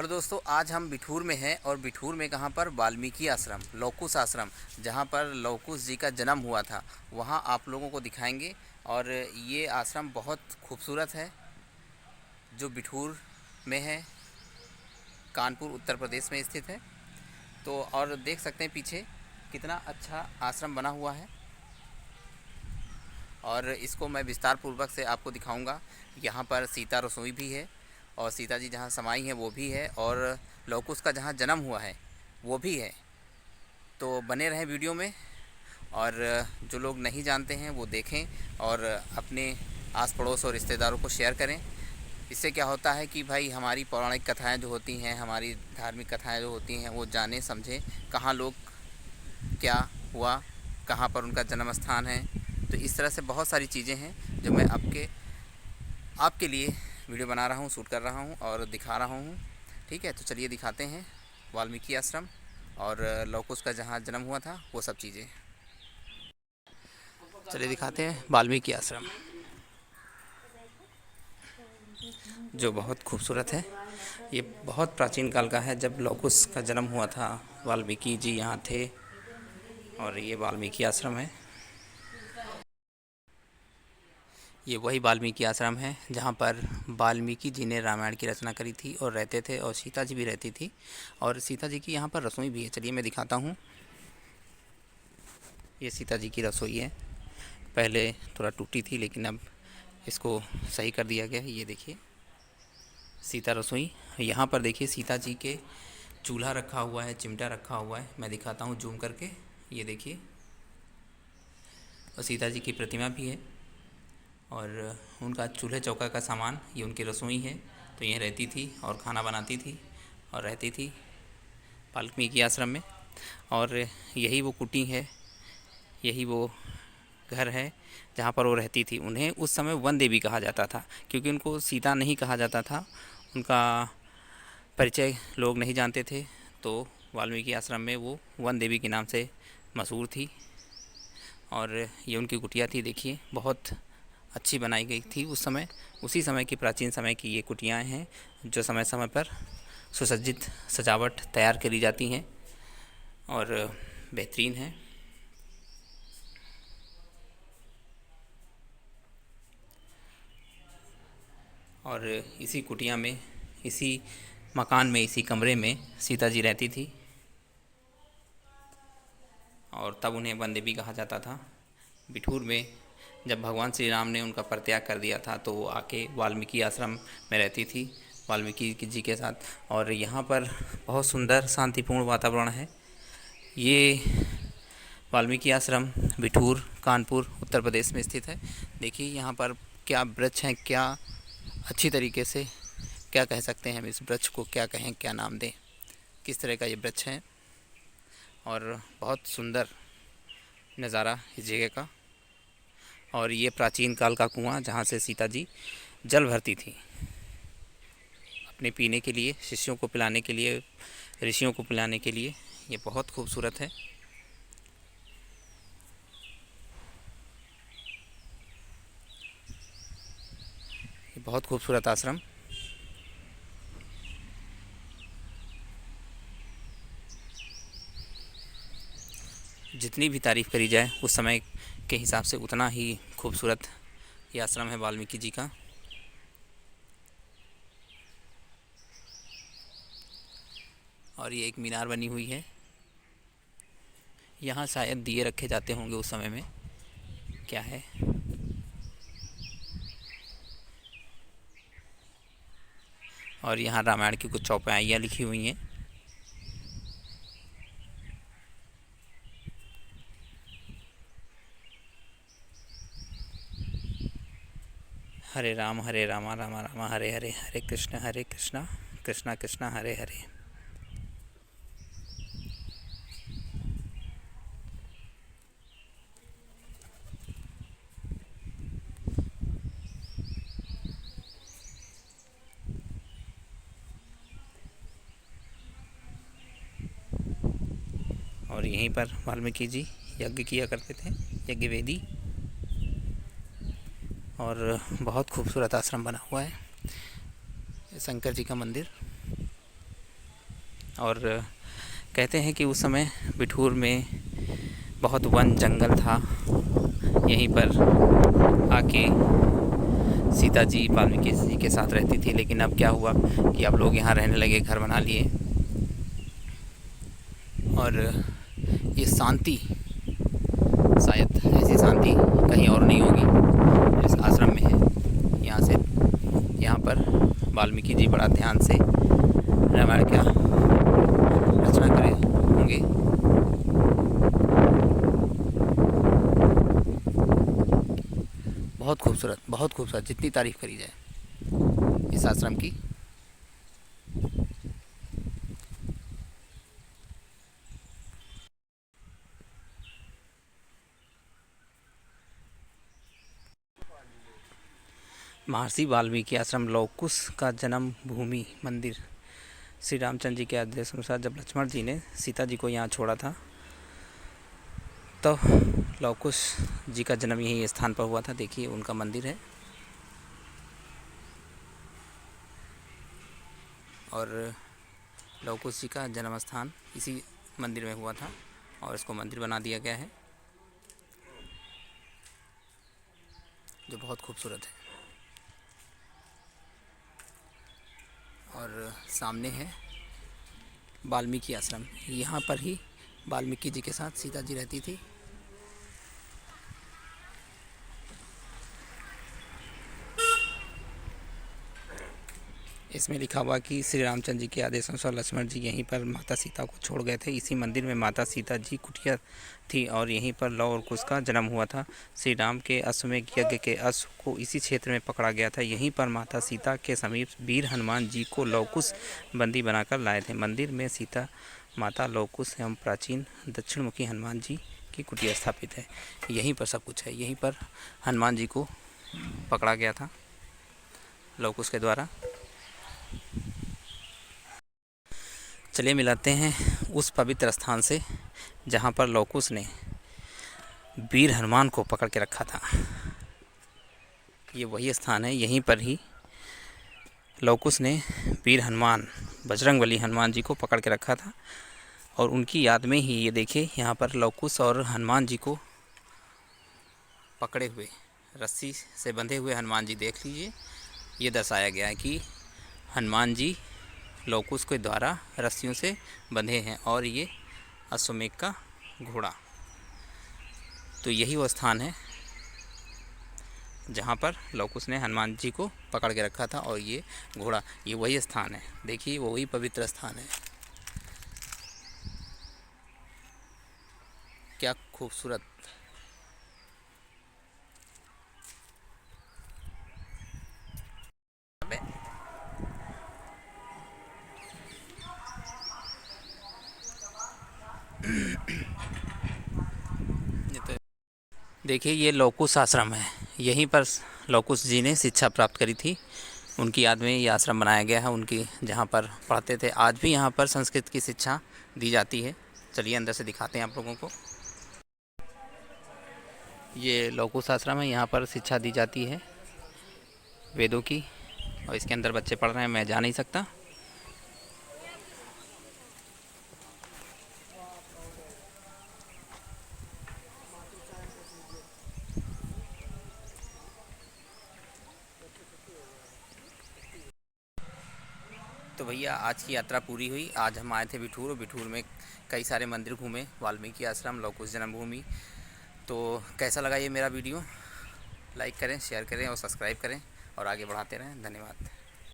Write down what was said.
पर दोस्तों आज हम बिठूर में हैं और बिठूर में कहाँ पर वाल्मीकि आश्रम, लवकुश आश्रम, जहाँ पर लवकुश जी का जन्म हुआ था, वहाँ आप लोगों को दिखाएंगे। और ये आश्रम बहुत खूबसूरत है जो बिठूर में है, कानपुर उत्तर प्रदेश में स्थित है। तो और देख सकते हैं पीछे कितना अच्छा आश्रम बना हुआ है और इसको मैं विस्तार पूर्वक से आपको दिखाऊंगा। यहाँ पर सीता रसोई भी है और सीता जी जहाँ समाई हैं वो भी है और लवकुश का जहाँ जन्म हुआ है वो भी है। तो बने रहें वीडियो में और जो लोग नहीं जानते हैं वो देखें और अपने आस पड़ोस और रिश्तेदारों को शेयर करें। इससे क्या होता है कि भाई हमारी पौराणिक कथाएं जो होती हैं, हमारी धार्मिक कथाएं जो होती हैं वो जानें समझें, कहाँ लोग क्या हुआ, कहाँ पर उनका जन्म स्थान है। तो इस तरह से बहुत सारी चीज़ें हैं जो मैं आपके लिए वीडियो बना रहा हूँ, शूट कर रहा हूँ और दिखा रहा हूँ। ठीक है, तो चलिए दिखाते हैं वाल्मीकि आश्रम और लवकुश का जहाँ जन्म हुआ था वो सब चीज़ें। चलिए दिखाते हैं वाल्मीकि आश्रम जो बहुत खूबसूरत है। ये बहुत प्राचीन काल का है, जब लवकुश का जन्म हुआ था वाल्मीकि जी यहाँ थे और ये वाल्मीकि आश्रम है। ये वही वाल्मीकि आश्रम है जहाँ पर वाल्मीकि जी ने रामायण की रचना करी थी और रहते थे और सीता जी भी रहती थी और सीता जी की यहाँ पर रसोई भी है। चलिए मैं दिखाता हूँ। ये सीता जी की रसोई है, पहले थोड़ा टूटी थी लेकिन अब इसको सही कर दिया गया है। ये देखिए सीता रसोई। यहाँ पर देखिए सीता जी के चूल्हा रखा हुआ है, चिमटा रखा हुआ है। मैं दिखाता हूँ जूम करके, ये देखिए। और सीता जी की प्रतिमा भी है और उनका चूल्हे चौका का सामान ये उनकी रसोई है। तो यहीं रहती थी और खाना बनाती थी और रहती थी वाल्मीकि आश्रम में। और यही वो कुटी है, यही वो घर है जहाँ पर वो रहती थी। उन्हें उस समय वन देवी कहा जाता था क्योंकि उनको सीता नहीं कहा जाता था, उनका परिचय लोग नहीं जानते थे। तो वाल्मीकि आश्रम में वो वन देवी के नाम से मशहूर थी और ये उनकी कुटिया थी। देखिए बहुत अच्छी बनाई गई थी उस समय, उसी समय की प्राचीन समय की ये कुटियाएँ हैं जो समय समय पर सुसज्जित सजावट तैयार करी जाती हैं और बेहतरीन है। और इसी कुटिया में, इसी मकान में, इसी कमरे में सीता जी रहती थी और तब उन्हें वन देवी कहा जाता था। बिठूर में जब भगवान श्री राम ने उनका परित्याग कर दिया था तो वो आके वाल्मीकि आश्रम में रहती थी वाल्मीकि जी के साथ। और यहाँ पर बहुत सुंदर शांतिपूर्ण वातावरण है। ये वाल्मीकि आश्रम बिठूर, कानपुर उत्तर प्रदेश में स्थित है। देखिए यहाँ पर क्या वृक्ष हैं, क्या अच्छी तरीके से क्या कह सकते हैं हम इस वृक्ष को, क्या कहें, क्या नाम दें, किस तरह का ये वृक्ष है। और बहुत सुंदर नज़ारा इस जगह का। और ये प्राचीन काल का कुआं जहाँ से सीता जी जल भरती थी अपने पीने के लिए, शिष्यों को पिलाने के लिए, ऋषियों को पिलाने के लिए। ये बहुत खूबसूरत है। ये बहुत खूबसूरत आश्रम। जितनी भी तारीफ़ करी जाए उस समय के हिसाब से उतना ही खूबसूरत ये आश्रम है वाल्मीकि जी का। और ये एक मीनार बनी हुई है, यहाँ शायद दिए रखे जाते होंगे उस समय में, क्या है। और यहाँ रामायण की कुछ चौपाइयाँ लिखी हुई हैं। हरे राम राम राम हरे हरे, हरे कृष्णा कृष्णा कृष्णा हरे हरे। और यहीं पर वाल्मीकि जी यज्ञ किया करते थे, यज्ञ वेदी। और बहुत खूबसूरत आश्रम बना हुआ है, शंकर जी का मंदिर। और कहते हैं कि उस समय बिठूर में बहुत वन जंगल था। यहीं पर आके सीता जी वाल्मीकि जी के साथ रहती थी, लेकिन अब क्या हुआ कि अब लोग यहाँ रहने लगे, घर बना लिए। और ये शांति, शायद ऐसी शांति कहीं और नहीं होगी, इस आश्रम में है। यहाँ पर वाल्मीकि जी बड़ा ध्यान से रामायण क्या रचना करे होंगे। बहुत खूबसूरत, बहुत खूबसूरत, जितनी तारीफ करी जाए इस आश्रम की। महर्षि वाल्मीकि आश्रम लवकुश का जन्म भूमि मंदिर। श्री रामचंद्र जी के आदेश अनुसार जब लक्ष्मण जी ने सीता जी को यहाँ छोड़ा था, तो लवकुश जी का जन्म यही स्थान पर हुआ था। देखिए उनका मंदिर है, और लवकुश जी का जन्म स्थान इसी मंदिर में हुआ था, और इसको मंदिर बना दिया गया है, जो बहुत खूबसूरत है। और सामने है वाल्मीकि आश्रम। यहाँ पर ही वाल्मीकि जी के साथ सीता जी रहती थी। इसमें लिखा हुआ कि श्री रामचंद्र जी के आदेश अनुसार लक्ष्मण जी यहीं पर माता सीता को छोड़ गए थे। इसी मंदिर में माता सीता जी कुटिया थी, और यहीं पर लव और कुश का जन्म हुआ था। श्री राम के अश्वमेध यज्ञ के अश्व को इसी क्षेत्र में पकड़ा गया था। यहीं पर माता सीता के समीप वीर हनुमान जी को लवकुश बंदी बनाकर लाए थे। मंदिर में सीता माता, लवकुश एवं प्राचीन दक्षिणमुखी हनुमान जी की कुटिया स्थापित है। यहीं पर सब कुछ है। यहीं पर हनुमान जी को पकड़ा गया था लवकुश के द्वारा। चलिए मिलाते हैं उस पवित्र स्थान से जहाँ पर लवकुश ने वीर हनुमान को पकड़ के रखा था। ये वही स्थान है। यहीं पर ही लवकुश ने वीर हनुमान, बजरंगबली हनुमान जी को पकड़ के रखा था, और उनकी याद में ही ये देखिए यहाँ पर लवकुश और हनुमान जी को पकड़े हुए, रस्सी से बंधे हुए हनुमान जी देख लीजिए। ये दर्शाया गया है कि हनुमान जी लवकुश के द्वारा रस्सियों से बंधे हैं, और ये अश्वमेध का घोड़ा। तो यही वो स्थान है जहाँ पर लवकुश ने हनुमान जी को पकड़ के रखा था, और ये घोड़ा, ये वही स्थान है। देखिए वो वही पवित्र स्थान है। क्या खूबसूरत। देखिए ये लवकुश आश्रम है। यहीं पर लवकुश जी ने शिक्षा प्राप्त करी थी। उनकी याद में ये आश्रम बनाया गया है। उनकी जहाँ पर पढ़ते थे, आज भी यहाँ पर संस्कृत की शिक्षा दी जाती है। चलिए अंदर से दिखाते हैं आप लोगों को। ये लवकुश आश्रम है। यहाँ पर शिक्षा दी जाती है वेदों की, और इसके अंदर बच्चे पढ़ रहे हैं। मैं जा नहीं सकता। तो भैया आज की यात्रा पूरी हुई। आज हम आए थे बिठूर, और बिठूर में कई सारे मंदिर घूमे, वाल्मीकि आश्रम, लवकुश जन्मभूमि। तो कैसा लगा ये मेरा वीडियो? लाइक करें, शेयर करें और सब्सक्राइब करें, और आगे बढ़ाते रहें। धन्यवाद।